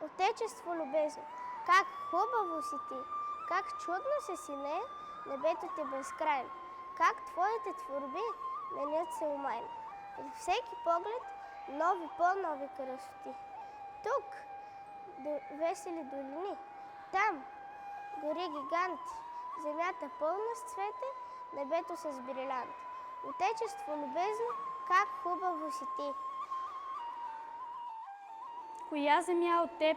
Отечество любезно, как хубаво си ти, как чудно се сине, небето ти безкрайно, как твоите творби менят се умайно. От всеки поглед нови, по-нови красоти. Тук весели долини, там гори гиганти, земята пълна с цвете, небето с брилянти. Отечество любезно, как хубаво си ти! Коя земя от теб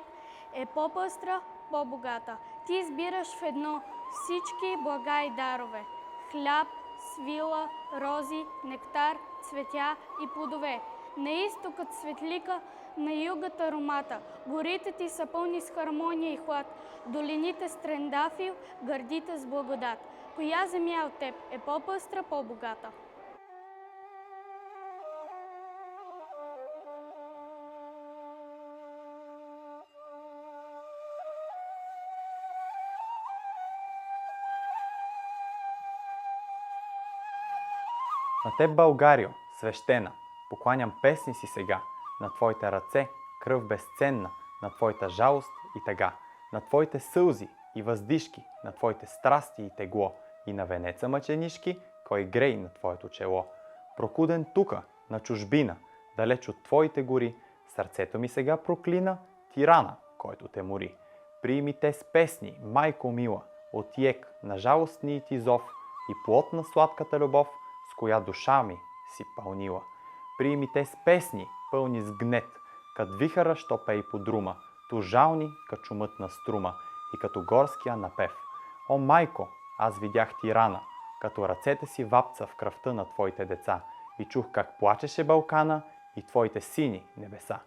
е по-пъстра, по-богата? Ти избираш в едно всички блага и дарове. Хляб, свила, рози, нектар, цветя и плодове. На изтокът светлика, на югът аромата. Горите ти са пълни с хармония и хлад. Долините с трендафил, гърдите с благодат. Коя земя от теб е по-пъстра, по-богата? На теб, Българио, свещена, покланям песни си сега, на твоите ръце, кръв безценна, на твоята жалост и тъга, на твоите сълзи и въздишки, на твоите страсти и тегло, и на венеца мъченишки, кой грей на твоето чело. Прокуден тука, на чужбина, далеч от твоите гори, сърцето ми сега проклина тирана, който те мори. Приими те с песни, майко мила, от ек на жалостния ти зов и плод на сладката любов, с коя душа ми си пълнила. Приими те с песни, пълни с гнет, кът вихара, що пей по друма, ту жални, кът шумът на струма и като горския напев. О, майко, аз видях тирана, като ръцете си вапца в кръвта на твоите деца и чух как плачеше Балкана и твоите сини небеса.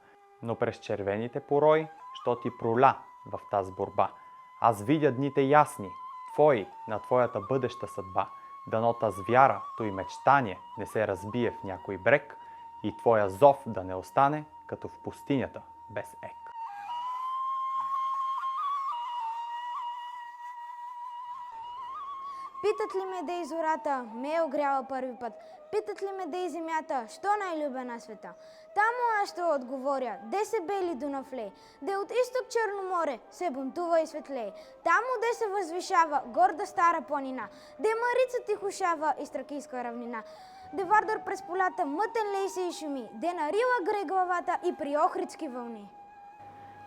Но през червените порои, що ти проля в тази борба, аз видя дните ясни, твои на твоята бъдеща съдба. Дано таз вяра, той мечтание не се разбие в някой брег и твоя зов да не остане като в пустинята без ек. Питат ли ме дей зората, ме е огряла първи път? Питат ли ме дей земята, що най-любена света? Тамо аз ще отговоря, де се бели Дунав-лей, де от изток Черно море се бунтува и светлей. Тамо де се възвишава горда стара планина, де Марица тихушава и Стракийска равнина. Де Вардар през полята мътен лей се и шуми, де на Рила грей главата и при Охридски вълни.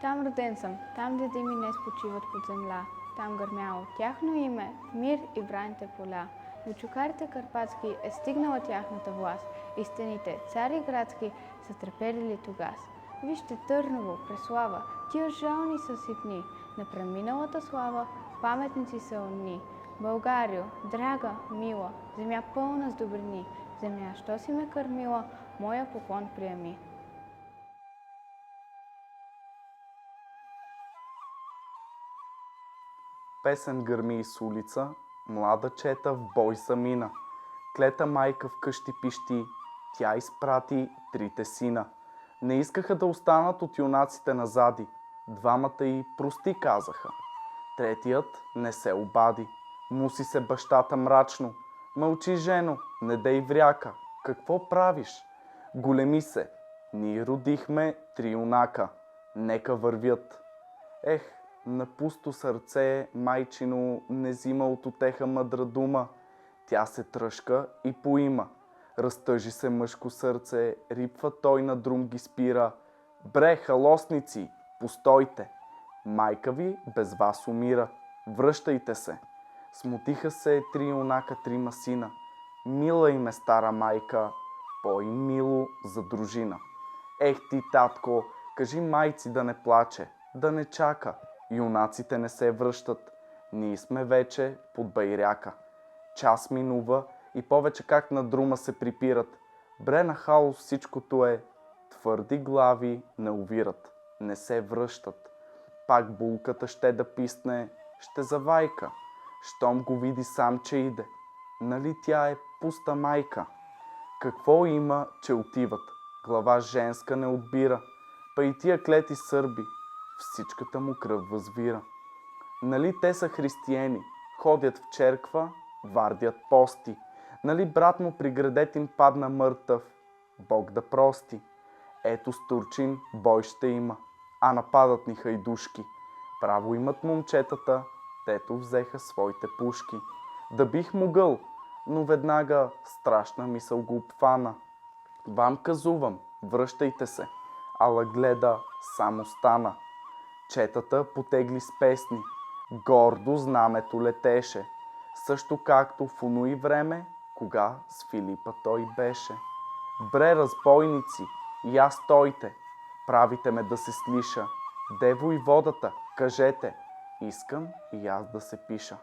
Там роден съм, там деди ми не спочиват под земля. Там гърмяло тяхно име, в мир и браните поля. До чукарите карпатски е стигнала тяхната власт и стените, цари градски, са треперили тогас. Вижте Търново, Преслава, тия жални са ситни, на преминалата слава паметници са онни. Българио, драга, мила, земя пълна с добрини, земя, що си ме кърмила, моя поклон приеми. Песен гърми из улица, млада чета в бой замина. Клета майка в къщи пищи, тя изпрати трите сина. Не искаха да останат от юнаците назади, двамата й прости казаха. Третият не се обади, муси се бащата мрачно. Мълчи, жено, не дей вряка, какво правиш? Големи се, ние родихме три юнака, нека вървят. Ех, на пусто сърце, майчино, не взима от утеха мъдра дума. Тя се тръшка и поима. Разтъжи се мъжко сърце, рипва той на друм ги спира. Бре, халосници, постойте! Майка ви без вас умира. Връщайте се! Смутиха се три юнака, трима сина. Мила им е стара майка, по-им мило за дружина. Ех ти, татко, кажи майци да не плаче, да не чака. Юнаците не се връщат, ние сме вече под байряка. Час минува и повече как на друма се припират. Бре, на хаос всичкото е, твърди глави не увират, не се връщат. Пак булката ще да писне, ще завайка, щом го види сам, че иде. Нали тя е пуста майка? Какво има, че отиват? Глава женска не отбира, па и тия клети сърби, всичката му кръв възвира. Нали те са християни, ходят в черква, вардят пости. Нали брат му при градет им падна мъртъв, Бог да прости. Ето с турчин бой ще има, а нападат ни хайдушки. Право имат момчетата, тето взеха своите пушки. Да бих могъл, но веднага страшна мисъл го обхвана. Вам казувам, връщайте се, ала гледа само стана. Четата потегли с песни, гордо знамето летеше, също както в онуи време, кога с Филипа той беше. Бре, разбойници, я стойте, правите ме да се слиша. Де войводата, кажете, искам и аз да се пиша.